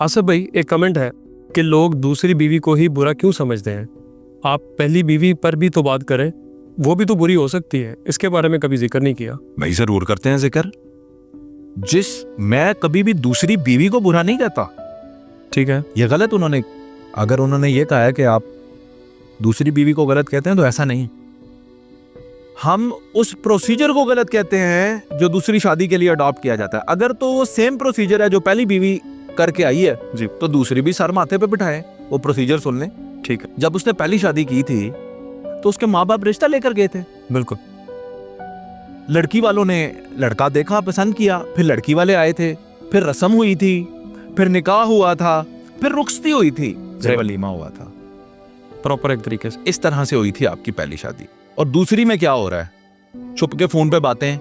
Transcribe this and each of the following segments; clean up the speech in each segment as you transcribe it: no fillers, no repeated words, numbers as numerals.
आसिफ भाई, एक कमेंट है कि लोग दूसरी बीवी को ही बुरा क्यों समझते हैं। आप पहली बीवी पर भी तो बात करें, वो भी तो बुरी हो सकती है, इसके बारे में कभी जिक्र नहीं किया। भाई जरूर करते हैं जिक्र। मैं कभी भी दूसरी बीवी को बुरा नहीं कहता, ठीक है, ये गलत उन्होंने, अगर उन्होंने ये कहा है कि आप दूसरी बीवी को गलत कहते हैं तो ऐसा नहीं। हम उस प्रोसीजर को गलत कहते हैं जो दूसरी शादी के लिए अडॉप्ट किया जाता है। अगर तो वो सेम प्रोसीजर है जो पहली बीवी करके आई है जी, तो दूसरी भी सर माथे पे बिठाएं, वो प्रोसीजर सुन लें। ठीक है, जब उसने पहली शादी की थी तो उसके माँ बाप रिश्ता लेकर गए थे, बिल्कुल, लड़की वालों ने लड़का देखा, पसंद किया, फिर लड़की वाले आए थे, फिर रस्म हुई थी, फिर निकाह हुआ था, फिर रुखसती हुई थी, फिर वलीमा हुआ था। प्रॉपर एक तरीके से। इस तरह से हुई थी आपकी पहली शादी। और दूसरी में क्या हो रहा है? छुप के फोन पे बातें,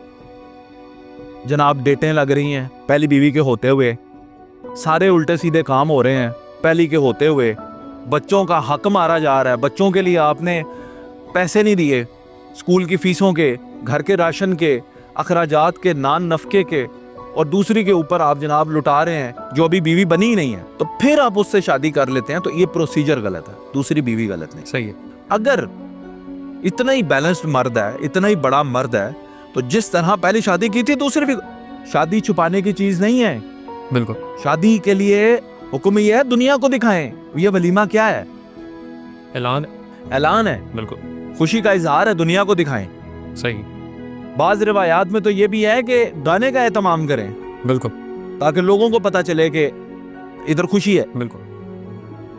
जनाब डेटें लग रही हैं पहली बीवी के होते हुए, सारे उल्टे सीधे काम हो रहे हैं पहली के होते हुए, बच्चों का हक मारा जा रहा है, बच्चों के लिए आपने पैसे नहीं दिए, स्कूल की फीसों के, घर के राशन के, अखराजात के, नान नफके के, और दूसरी के ऊपर आप जनाब लुटा रहे हैं जो अभी बीवी बनी ही नहीं है, तो फिर आप उससे शादी कर लेते हैं। तो ये प्रोसीजर गलत है, दूसरी बीवी गलत नहीं। सही है। अगर इतना ही बैलेंस्ड मर्द है, इतना ही बड़ा मर्द है, तो जिस तरह पहली शादी की थी दूसरी भी, शादी छुपाने की चीज नहीं है। बिल्कुल, शादी के लिए हुक्म ये है दुनिया को दिखाएं। ये वलीमा क्या है? ऐलान, ऐलान है, बिल्कुल, खुशी का इजहार है, दुनिया को दिखाएं। सही, बाज रिवायात में तो ये भी है कि गाने का एहतमाम करें बिल्कुल, ताकि लोगों को पता चले कि इधर खुशी है। बिल्कुल,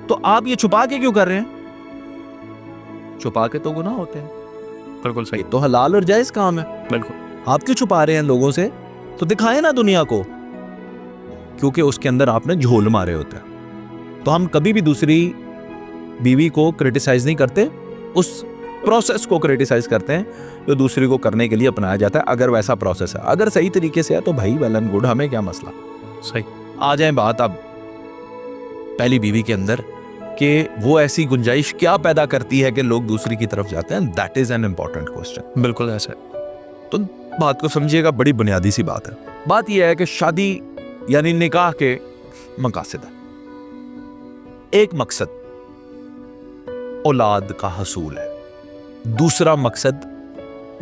तो आप ये छुपा के क्यों कर रहे हैं? छुपा के तो गुनाह होते हैं, बिल्कुल सही, ये तो हलाल और जायज काम है। बिल्कुल, आप क्यों छुपा रहे हैं लोगों से? तो दिखाएं ना दुनिया को, क्योंकि उसके अंदर आपने झोल मारे होते हैं। तो हम कभी भी दूसरी बीवी को क्रिटिसाइज नहीं करते, उस प्रोसेस को क्रिटिसाइज करते हैं जो दूसरी को करने के लिए अपनाया जाता है। अगर वैसा प्रोसेस है, अगर सही तरीके से है तो भाई वेल एंड गुड, हमें क्या मसला। सही। आ जाए बात अब पहली बीवी के अंदर कि वो ऐसी गुंजाइश क्या पैदा करती है कि लोग दूसरी की तरफ जाते हैं। That is an important question. बिल्कुल ऐसा है। तो बात को समझिएगा, बड़ी बुनियादी सी बात है। बात यह है कि शादी यानी निकाह के मकासद है। एक मकसद औलाद का हसूल है, दूसरा मकसद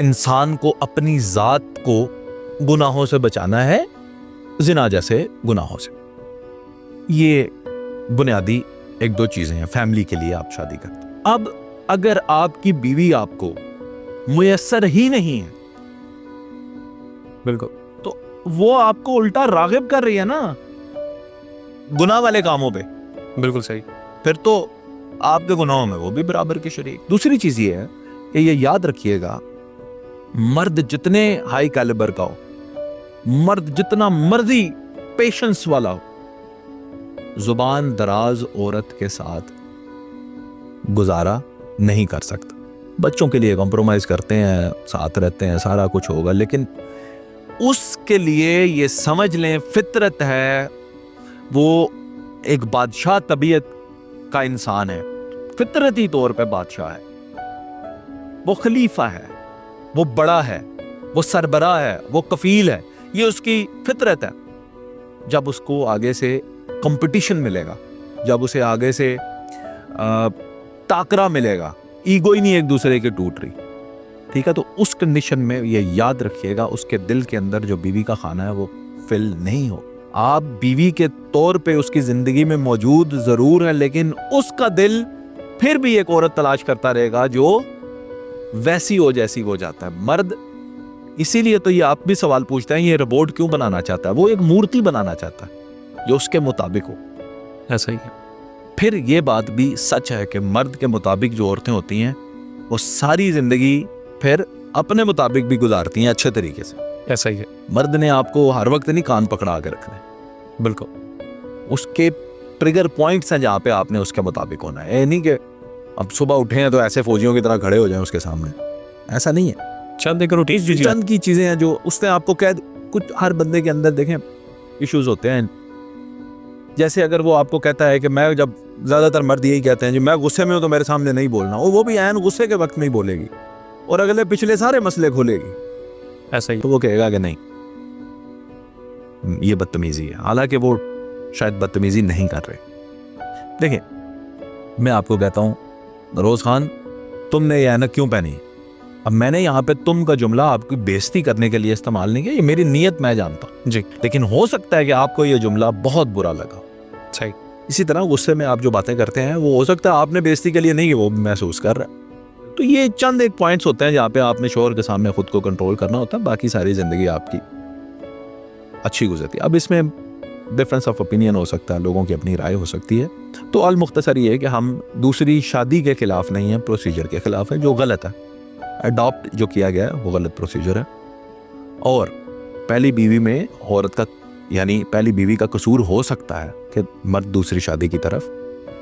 इंसान को अपनी जात को गुनाहों से बचाना है, जिना जैसे गुनाहों से। ये बुनियादी एक दो चीजें हैं फैमिली के लिए आप शादी करते हैं। अब अगर आपकी बीवी आपको मुयस्सर ही नहीं है, बिल्कुल, तो वो आपको उल्टा रागिब कर रही है ना गुनाह वाले कामों पे, बिल्कुल सही, फिर तो आपके गुनाहों में वो भी बराबर के शरीक। दूसरी चीज ये है कि ये याद रखिएगा, मर्द जितने हाई कैलिबर का हो, मर्द जितना मर्जी पेशेंस वाला हो, जुबान दराज औरत के साथ गुजारा नहीं कर सकता। बच्चों के लिए कॉम्प्रोमाइज करते हैं, साथ रहते हैं, सारा कुछ होगा, लेकिन उसके लिए ये समझ लें फितरत है, वो एक बादशाह तबीयत का इंसान है, फितरती तौर पे बादशाह है, वो खलीफा है, वो बड़ा है, वो सरबराह है, वो कफील है, ये उसकी फितरत है। जब उसको आगे से कंपटीशन मिलेगा, जब उसे आगे से ताकरा मिलेगा, ईगो ही नहीं एक दूसरे की टूट रही, ठीक है, तो उस कंडीशन में ये याद रखिएगा उसके दिल के अंदर जो बीवी का खाना है वो फिल नहीं हो। आप बीवी के तौर पे उसकी जिंदगी में मौजूद जरूर है, लेकिन उसका दिल फिर भी एक औरत तलाश करता रहेगा जो वैसी हो जैसी वो जाता है। मर्द इसीलिए तो ये आप भी सवाल पूछते हैं ये रोबोट क्यों बनाना चाहता है, वो एक मूर्ति बनाना चाहता है जो उसके मुताबिक हो। ऐसा ही है। फिर ये बात भी सच है कि मर्द के मुताबिक जो औरतें होती हैं वो सारी जिंदगी फिर अपने मुताबिक भी गुजारती हैं अच्छे तरीके से। ऐसा ही है। मर्द ने आपको हर वक्त नहीं कान पकड़ा के रखना है, बिल्कुल, उसके ट्रिगर पॉइंट्स हैं जहाँ पे आपने उसके मुताबिक होना है। ये नहीं कि अब सुबह उठे हैं तो ऐसे फौजियों की तरह खड़े हो जाएं उसके सामने, ऐसा नहीं है। चंद एक रूटीन, चंद की चीजें हैं जो उसने आपको कह, कुछ हर बंदे के अंदर देखें इश्यूज होते हैं। जैसे अगर वो आपको कहता है कि मैं, जब ज्यादातर मर्द यही कहते हैं जी मैं गुस्से में हूं तो मेरे सामने नहीं बोलना, वो भी ऐन गुस्से के वक्त में ही बोलेगी और अगले पिछले सारे मसले खोलेगी, ऐसा ही, तो वो कहेगा कि नहीं ये बदतमीजी है, हालांकि वो شاید بدتمیزی نہیں کر رہے. دیکھیں میں آپ کو کہتا ہوں روز خان تم نے یہ اینک کیوں پہنی؟ اب میں نے یہاں پہ تم کا جملہ آپ کی بےزتی کرنے کے لیے استعمال نہیں کیا, یہ میری نیت میں جانتا ہوں جی لیکن ہو سکتا ہے کہ آپ کو یہ جملہ بہت برا لگا. صحیح. اسی طرح غصے میں آپ جو باتیں کرتے ہیں وہ ہو سکتا ہے آپ نے بےزتی کے لیے نہیں کہ وہ محسوس کر رہا ہے. تو یہ چند ایک پوائنٹس ہوتے ہیں جہاں پہ آپ نے شوہر کے سامنے خود کو کنٹرول کرنا ہوتا ہے, باقی ساری زندگی آپ کی اچھی گزرتی ہے. اب اس میں ڈفرینس آف اوپینین ہو سکتا ہے, لوگوں کی اپنی رائے ہو سکتی ہے. تو المختصر یہ ہے کہ ہم دوسری شادی کے خلاف نہیں ہیں, پروسیجر کے خلاف ہیں جو غلط ہے. اڈاپٹ جو کیا گیا ہے وہ غلط پروسیجر ہے. اور پہلی بیوی میں عورت کا یعنی پہلی بیوی کا قصور ہو سکتا ہے کہ مرد دوسری شادی کی طرف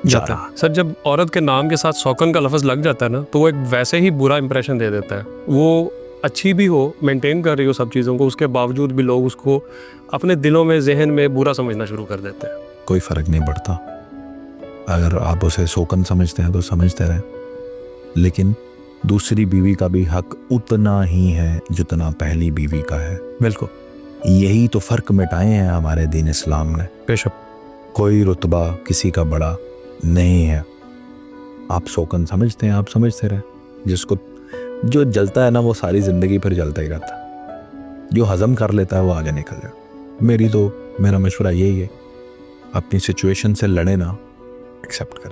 جا رہا. سر جب عورت کے نام کے ساتھ سوکن کا لفظ لگ جاتا ہے نا تو وہ ایک ویسے ہی برا امپریشن دے دیتا ہے. وہ اچھی بھی ہو, مینٹین کر رہی ہو سب چیزوں کو, اس کے باوجود بھی لوگ اس کو اپنے دلوں میں ذہن میں برا سمجھنا شروع کر دیتے ہیں. کوئی فرق نہیں پڑتا, اگر آپ اسے سوکن سمجھتے ہیں تو سمجھتے رہیں, لیکن دوسری بیوی کا بھی حق اتنا ہی ہے جتنا پہلی بیوی کا ہے. بالکل یہی تو فرق مٹائے ہیں ہمارے دین اسلام نے. بے شک. کوئی رتبہ کسی کا بڑا نہیں ہے. آپ سوکن سمجھتے ہیں, آپ سمجھتے رہیں. جس کو جو جلتا ہے نا وہ ساری زندگی پھر جلتا ہی رہتا ہے, جو ہضم کر لیتا ہے وہ آگے نکل جائے. میرا مشورہ یہی ہے, اپنی سچویشن سے لڑے نا, ایکسیپٹ کریں.